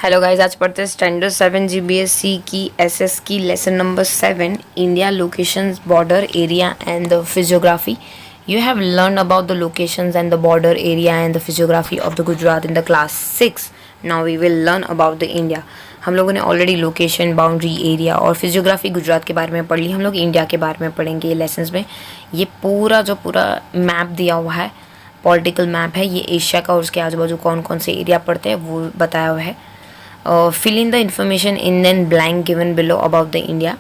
Hello guys, आज पढ़ते हैं स्टैंडर्ड 7 GBSC की एसएस की lesson number 7 India locations border area and the physiography. You have learned about the locations and the border area and the physiography of the Gujarat in the class 6. Now we will learn about the India. हम लोगों ने already location, boundary, area और physiography Gujarat के बारे में पढ़ ली. हम लोग इंडिया के बारे में पढ़ेंगे ये लेसन्स में. ये पूरा मैप दिया हुआ है, पॉलिटिकल मैप है. ये एशिया का और उसके आजू बाजू कौन कौन से एरिया पड़ते हैं वो बताया हुआ है. Fill in the information in the blank given below about the India.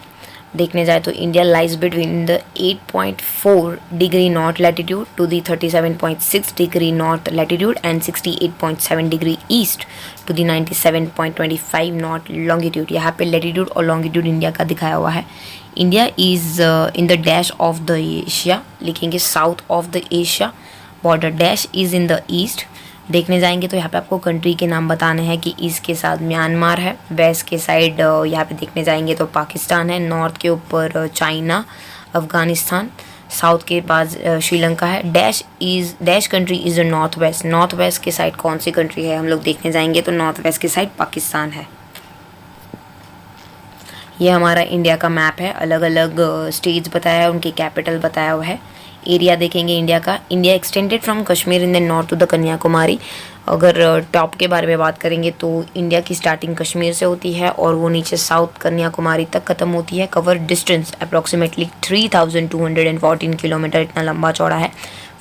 देखने जाए तो India lies between the 8.4 degree north latitude to the 37.6 degree north latitude and 68.7 degree east to the 97.25 north longitude. यहाँ पे latitude और longitude India का दिखाया हुआ है. India is in the dash of the Asia, लिखेंगे south of the Asia. Border dash is in the east. देखने जाएंगे तो यहाँ पे आपको कंट्री के नाम बताने हैं कि ईस्ट के साथ म्यांमार है, वेस्ट के साइड यहाँ पे देखने जाएंगे तो पाकिस्तान है, नॉर्थ के ऊपर चाइना, अफ़गानिस्तान, साउथ के पास श्रीलंका है. Dash country is the north west. North west के साइड कौन सी कंट्री है हम लोग देखने जाएंगे तो नॉर्थ वेस्ट के साइड पाकिस्तान है. ये हमारा इंडिया का मैप है. अलग अलग स्टेट्स बताया है, उनकी कैपिटल बताया हुआ है. एरिया देखेंगे इंडिया का. India extended from Kashmir in the north to the Kanyakumari. अगर टॉप के बारे में बात करेंगे तो इंडिया की स्टार्टिंग कश्मीर से होती है और वो नीचे साउथ कन्याकुमारी तक ख़त्म होती है. कवर डिस्टेंस अप्रॉक्सीमेटली 3214 किलोमीटर, इतना लंबा चौड़ा है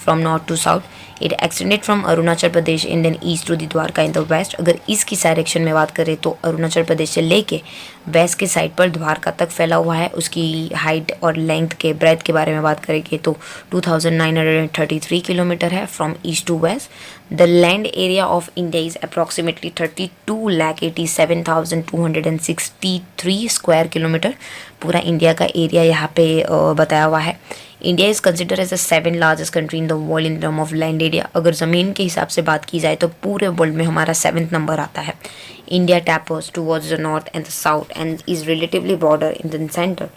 from north to south. It extended from Arunachal Pradesh in the east to the Dwarka in the west. अगर ईस्ट की डायरेक्शन में बात करें तो अरुणाचल प्रदेश से लेके वेस्ट के साइड पर द्वारका तक फैला हुआ है. उसकी हाइट और लेंथ के ब्रेथ के बारे में बात करेंगे तो 2933 किलोमीटर है from east to west. The land area of India is approximately 32,87,263 square kilometre. पूरा इंडिया का एरिया यहाँ पे बताया हुआ है. India is consider as the 7th largest country in the world in term of land area. अगर ज़मीन के हिसाब से बात की जाए तो पूरे वर्ल्ड में हमारा 7th नंबर आता है. India tapers towards the north and the south and is relatively broader in the centre.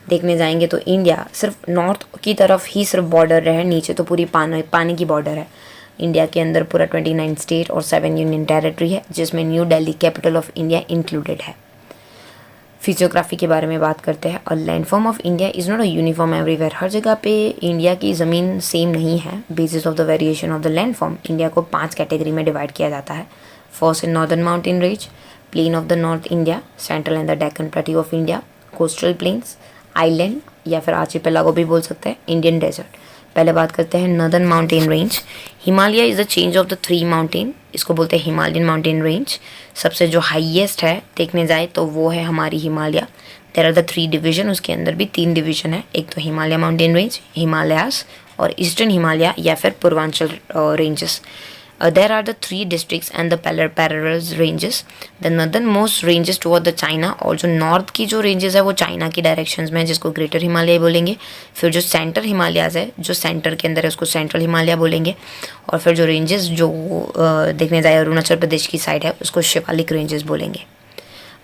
देखने जाएंगे तो इंडिया सिर्फ नॉर्थ की तरफ ही सिर्फ बॉर्डर है, नीचे तो पूरी पानी की बॉर्डर है. इंडिया के अंदर पूरा 29 स्टेट और 7 यूनियन टेरिटरी है, जिसमें New Delhi capital of India included है. फिजियोग्राफी के बारे में बात करते हैं. और landform of India is not a uniform everywhere. हर जगह पे इंडिया की ज़मीन सेम नहीं है. Basis of the variation of the landform India को 5 कैटेगरी में डिवाइड किया जाता है. First in northern mountain range, plain of the north India, central and the Deccan plateau of India, coastal planes, island या फिर आर्चिपेलागो भी बोल सकते हैं, इंडियन डेजर्ट. पहले बात करते हैं northern mountain range. Himalaya is the change of the 3 mountain. इसको बोलते हैं हिमालयन माउंटेन रेंज. सबसे जो हाईएस्ट है देखने जाए तो वो है हमारी Himalaya. There are the 3 division. उसके अंदर भी 3 डिवीजन है. एक तो हिमालय माउंटेन रेंज, हिमालयास और ईस्टर्न हिमालय या फिर Purvanchal ranges. There are the 3 districts and the parallel ranges. The northern most ranges toward the China. और जो नॉर्थ की जो रेंजेस है वो चाइना की डायरेक्शंस में है, जिसको ग्रेटर हिमालय बोलेंगे. फिर जो सेंटर हिमालयाज है, जो सेंटर के अंदर है, उसको सेंट्रल हिमालय बोलेंगे. और फिर जो रेंजेस जो देखने जाए अरुणाचल प्रदेश की साइड है, उसको शिवालिक रेंजेस बोलेंगे.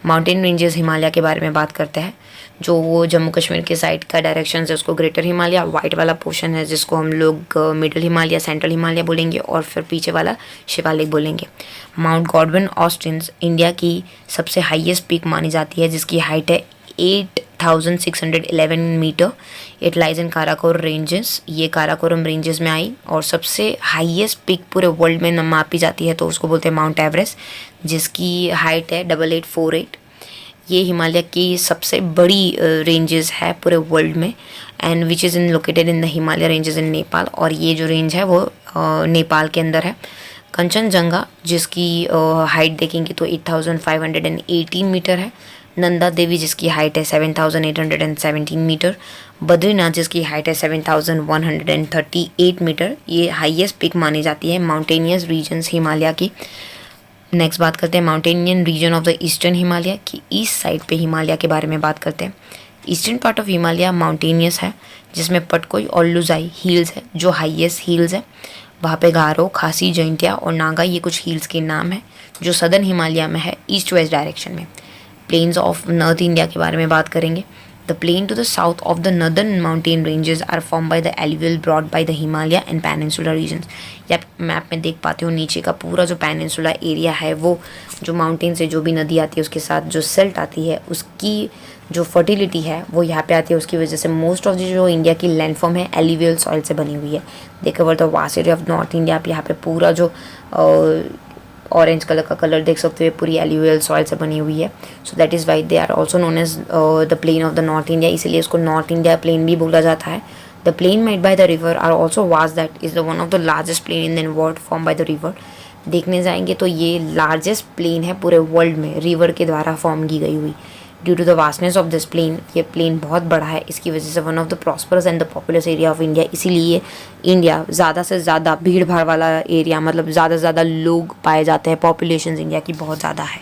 माउंटेन रेंजेस हिमालय के बारे में बात करते हैं. जो वो जम्मू कश्मीर के साइड का डायरेक्शन है उसको ग्रेटर हिमालय, वाइट वाला पोर्शन है जिसको हम लोग मिडिल हिमालय, सेंट्रल हिमालय बोलेंगे, और फिर पीछे वाला शिवालिक बोलेंगे. माउंट गॉडविन ऑस्टिन्स इंडिया की सबसे हाईएस्ट पीक मानी जाती है, जिसकी हाइट है 8,611 metre. It lies in Karakoram ranges. ये काराकोरम रेंजेस में आई. और सबसे हाईएस्ट पीक पूरे वर्ल्ड में मापी जाती है तो उसको बोलते हैं माउंट एवरेस्ट, जिसकी हाइट है 8848. ये हिमालय की सबसे बड़ी रेंजेस है पूरे वर्ल्ड में, and which is in located in the Himalaya ranges in Nepal. और ये जो रेंज है वो नेपाल के अंदर है. कंचनजंगा जिसकी हाइट देखेंगे तो 8518 मीटर है. नंदा देवी जिसकी हाइट है 7817 मीटर. बद्रीनाथ जिसकी हाइट है 7138 मीटर. ये हाईएस्ट पिक मानी जाती है माउंटेनियस रीजन्स हिमालय की. नेक्स्ट बात करते हैं mountainous region of the eastern Himalaya की. ईस्ट साइड पे हिमालय के बारे में बात करते हैं. Eastern part of Himalaya mountainous है, जिसमें पटकोई और लुजाई हिल्स है जो हाईएस्ट हिल्स है. वहाँ पे गारो, खासी, जैंतिया और नागा ये कुछ हिल्स के नाम है जो सदर्न हिमालय में है, ईस्ट वेस्ट डायरेक्शन में. प्लेन्स ऑफ नॉर्थ इंडिया के बारे में बात करेंगे. The plain to the south of the northern mountain ranges are formed by the alluvial brought by the Himalaya and Peninsula regions. या मैप में देख पाते हो नीचे का पूरा जो पेनिनसुला एरिया है वो जो माउंटेन से जो भी नदी आती है उसके साथ जो सिल्ट आती है उसकी जो फर्टिलिटी है वो यहाँ पे आती है। उसकी वजह से मोस्ट ऑफ द जो इंडिया की लैंडफॉर्म है एलिवियल सॉइल से बनी हुई है। देख over the vast area of north India, आप यहाँ पे पूरा जो ऑरेंज कलर का कलर देख सकते हो, पूरी एल्यूवियल सॉइल से बनी हुई है। So that is why they are also known as the plain of the north India, इसलिए इसको नॉर्थ इंडिया प्लेन भी बोला जाता है। The plain made by the river are also vast, that is the one of the largest plain in the world form by the river. देखने जाएंगे तो ये लार्जेस्ट प्लेन है पूरे वर्ल्ड में, रिवर के द्वारा फॉर्म की गई हुई। Due to the vastness of this plain, ये प्लेन बहुत बड़ा है, इसकी वजह से one of the prosperous and the populous area of India, इसीलिए इंडिया ज़्यादा से ज़्यादा भीड़ भाड़ वाला एरिया, मतलब ज़्यादा से ज़्यादा लोग पाए जाते हैं, पॉपुलेशन इंडिया की बहुत ज़्यादा है।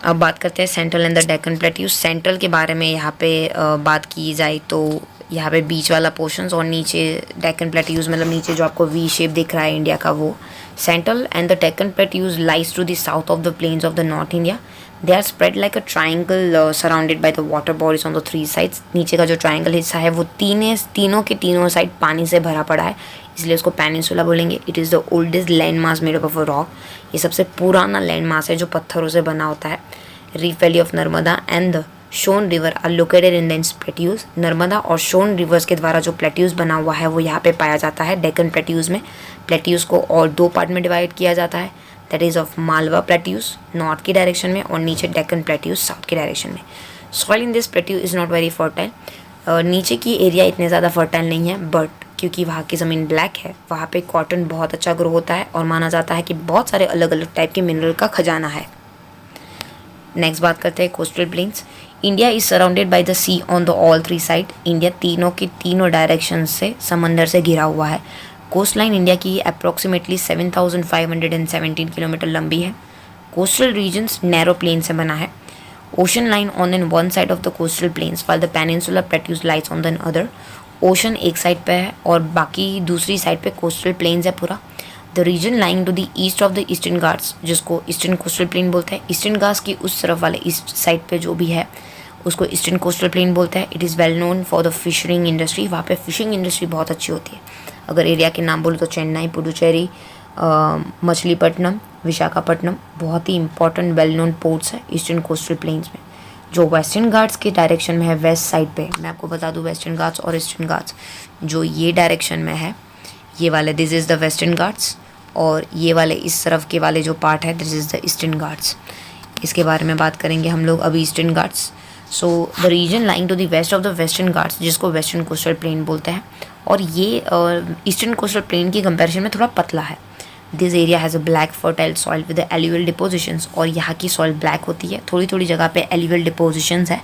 अब बात करते हैं central and the Deccan plateaus. Central के बारे में यहाँ पे बात की जाए तो यहाँ पे बीच वाला पोर्शंस और नीचे डेक्कन प्लेट्यूज, मतलब नीचे जो आपको वी शेप दिख रहा है इंडिया का, वो central and the Deccan plateaus lies to the south of the plains of the north India. They are spread like a triangle surrounded by the water bodies on the three sides. नीचे का जो triangle हिस्सा है वो तीनों के तीनों side पानी से भरा पड़ा है, इसलिए उसको पेनिनसुला बोलेंगे। It is the oldest land mass made up of a rock, ये सबसे पुराना लैंड मास है जो पत्थरों से बना होता है। Rift valley of Narmada and the Son river are located in the plateaus. Narmada और शोन रिवर्स के द्वारा जो प्लेट्यूज बना हुआ है वो यहाँ पे पाया जाता है डेक्कन प्लेट्यूज में। प्लेट्यूज को और दो पार्ट में डिवाइड किया जाता है, that is of Malwa plateaus north की डायरेक्शन में और नीचे डेक्कन प्लेट्यूज साउथ की डायरेक्शन में। Soil in this plateau is not very fertile. नीचे की एरिया इतने ज़्यादा फर्टाइल नहीं है, बट क्योंकि वहाँ की ज़मीन ब्लैक है, वहाँ पे कॉटन बहुत अच्छा ग्रो होता है और माना जाता है कि बहुत सारे अलग अलग टाइप के मिनरल का खजाना है। नेक्स्ट बात करते हैं coastal plains. India is surrounded by the sea on the all three side. India तीनों के तीनों डायरेक्शन से समंदर से घिरा हुआ है। कोस्ट लाइन इंडिया की अप्रॉक्सीमेटली 7,517 किलोमीटर लंबी है। कोस्टल रीजन्स नैरो प्लेन से बना है। Ocean line on in one side of the coastal planes while the peninsula plateaus lies on the other. Ocean एक साइड पे है और बाकी दूसरी साइड पे कोस्टल प्लेन्स है पूरा। The region lying to the east of the eastern Ghats, जिसको ईस्टर्न कोस्टल प्लेन बोलते हैं, ईस्टर्न घाट्स की उस तरफ वाले ईस्ट साइड पे जो भी है उसको ईस्टर्न कोस्टल प्लेन बोलते हैं। It is well known for the fishering industry, वहाँ पे फिशिंग इंडस्ट्री बहुत अच्छी होती है। अगर एरिया के नाम बोलो तो चेन्नई, पुडुचेरी, मछलीपट्टनम, विशाखापट्टनम बहुत ही इंपॉर्टेंट वेल नोन पोर्ट्स है ईस्टर्न कोस्टल प्लेन्स में। जो वेस्टर्न घाट्स के डायरेक्शन में है वेस्ट साइड पे, मैं आपको बता दूँ वेस्टर्न घाट्स और ईस्टर्न घाट्स जो ये डायरेक्शन में है, ये वाले this is the western Ghats और ये वाले इस तरफ के वाले जो पार्ट है this is the eastern Ghats. इसके बारे में बात करेंगे हम लोग अभी eastern Ghats. So the region lying to the west of the western Ghats, जिसको वेस्टर्न कोस्टल प्लेन बोलते हैं, और ये ईस्टर्न कोस्टल प्लेन की कंपैरिजन में थोड़ा पतला है। This area has a black fertile soil with alluvial depositions, और यहाँ की सॉइल ब्लैक होती है। थोड़ी थोड़ी जगह पे एल्यूवियल डिपोजिशंस है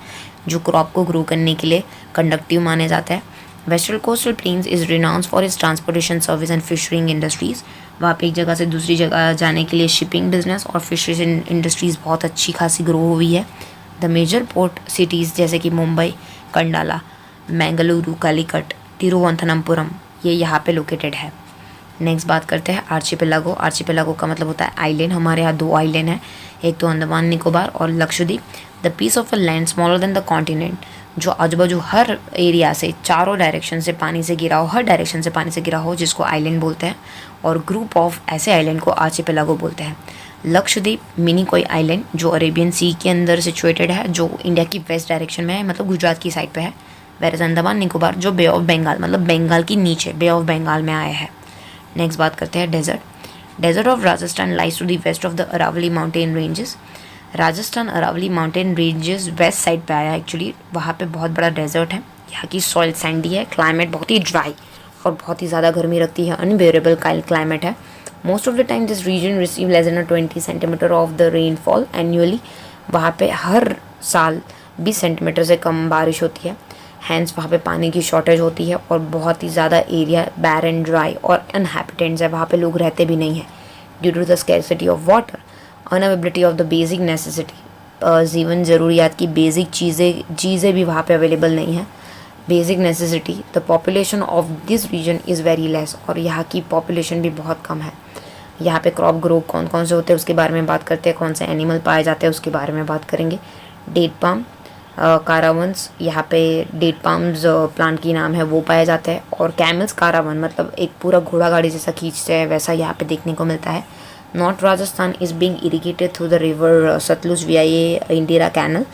जो क्रॉप को ग्रो करने के लिए कंडक्टिव माने जाते हैं। Western coastal plains is renowned for its transportation service and fishering industries. वहाँ पे एक जगह से दूसरी जगह जाने के लिए शिपिंग बिजनेस और फिशरिंग इंडस्ट्रीज़ बहुत अच्छी खासी ग्रो हुई है। द मेजर पोर्ट सिटीज़ जैसे कि मुंबई, कंडाला, मैंगलुरु, कालीकट, तिरुवनंतपुरम, ये यहाँ पे लोकेटेड है। नेक्स्ट बात करते हैं आर्चिपेलागो। आर्चिपेलागो का मतलब होता है आइलैंड। हमारे यहाँ दो आइलैंड हैं, एक तो अंडमान निकोबार और Lakshadweep. The piece of a land smaller than the continent, जो आजू बाजू हर एरिया से चारों डायरेक्शन से पानी से घिरा हो, हर डायरेक्शन से पानी से घिरा हो, जिसको आइलैंड बोलते हैं, और ग्रुप ऑफ ऐसे आइलैंड को आर्चिपेलागो बोलते हैं। लक्षद्वीप मिनी कोई आइलैंड जो अरेबियन सी के अंदर सिचुएटेड है, जो इंडिया की वेस्ट डायरेक्शन में है, मतलब गुजरात की साइड पे है। वेरस अंडमान निकोबार जो बे ऑफ बंगाल, मतलब बंगाल की नीचे बे ऑफ बंगाल में आया है। नेक्स्ट बात करते हैं desert. Desert of Rajasthan lies to the west of the Aravalli mountain ranges. Rajasthan Aravalli mountain ranges west side पे आया एक्चुअली, वहाँ पे बहुत बड़ा डेजर्ट है। यहाँ की सॉइल सैंडी है, क्लाइमेट बहुत ही ड्राई और बहुत ही ज़्यादा गर्मी रखती है, अनबेरेबल क्लाइमेट है। Most of the time this region receive less than 20 centimetre of the rainfall annually. वहाँ पे हर साल 20 सेंटीमीटर से कम बारिश होती है। हैंस वहाँ पे पानी की शॉर्टेज होती है और बहुत ही ज़्यादा एरिया बैरन, ड्राई और अनहैबिटेंट्स है, वहाँ पे लोग रहते भी नहीं हैं due to the scarcity of water, unavailability of the basic necessity. जीवन ज़रूरियात की बेसिक चीज़ें भी वहाँ पे अवेलेबल नहीं है, basic necessity. The population of this region is very less, और यहाँ की पॉपुलेशन भी बहुत कम है। यहाँ पे क्रॉप ग्रो कौन कौन से होते हैं उसके बारे में बात करते हैं, कौन से एनिमल पाए जाते हैं उसके बारे में बात करेंगे। डेट पाम, कारावंस, यहाँ पे डेट पाम्स प्लांट की नाम है, वो पाए जाते हैं। और कैमल्स कारावन मतलब एक पूरा घोड़ा गाड़ी जैसा खींचते हैं, वैसा यहाँ पे देखने को मिलता है। North Rajasthan is being irrigated through the river Sutlej via Indira canal.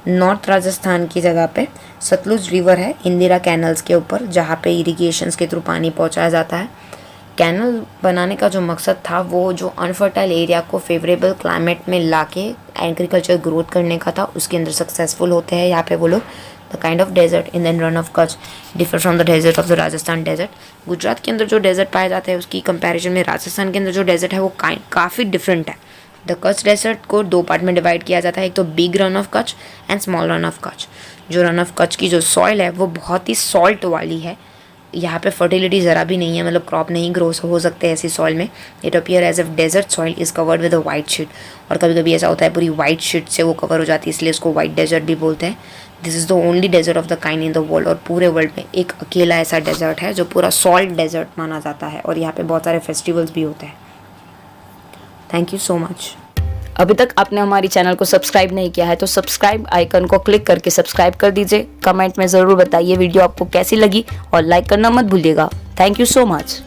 North Rajasthan की जगह पे सतलुज रिवर है इंदिरा कैनल्स के ऊपर, जहाँ पे इरिगेशंस के थ्रू पानी पहुँचाया जाता है। कैनल बनाने का जो मकसद था वो जो अनफर्टाइल एरिया को फेवरेबल क्लाइमेट में लाके एग्रीकल्चर ग्रोथ करने का था, उसके अंदर सक्सेसफुल होते हैं यहाँ पे वो लोग। The kind of desert in the run of Kutch differ from the desert of the Rajasthan desert. Gujarat के अंदर जो डेजर्ट पाए जाते हैं उसकी कंपैरिजन में राजस्थान के अंदर जो डेजर्ट है वो काफ़ी डिफरेंट है। द कच्छ डेजर्ट को 2 पार्ट में डिवाइड किया जाता है, एक तो big run of Kutch and small run of Kutch. जो रन ऑफ कच्छ की जो सॉइल है वो बहुत ही सॉल्ट वाली है, यहाँ पे फर्टिलिटी ज़रा भी नहीं है, मतलब क्रॉप नहीं ग्रो हो सकते हैं ऐसी सॉइल में। It appear as if desert soil is covered with a white sheet, और कभी कभी ऐसा होता है पूरी वाइट शीट से वो कवर हो जाती है, इसलिए उसको वाइट डेजर्ट भी बोलते हैं। This is the only desert of the kind in the world, और पूरे वर्ल्ड में एक अकेला ऐसा डेजर्ट है जो पूरा सॉल्ट डेजर्ट माना जाता है, और यहाँ पे बहुत सारे फेस्टिवल्स भी होते हैं। Thank you so much. अभी तक आपने हमारी चैनल को सब्सक्राइब नहीं किया है तो सब्सक्राइब आइकन को क्लिक करके सब्सक्राइब कर दीजिए। कमेंट में ज़रूर बताइए वीडियो आपको कैसी लगी और लाइक करना मत भूलिएगा। Thank you so much.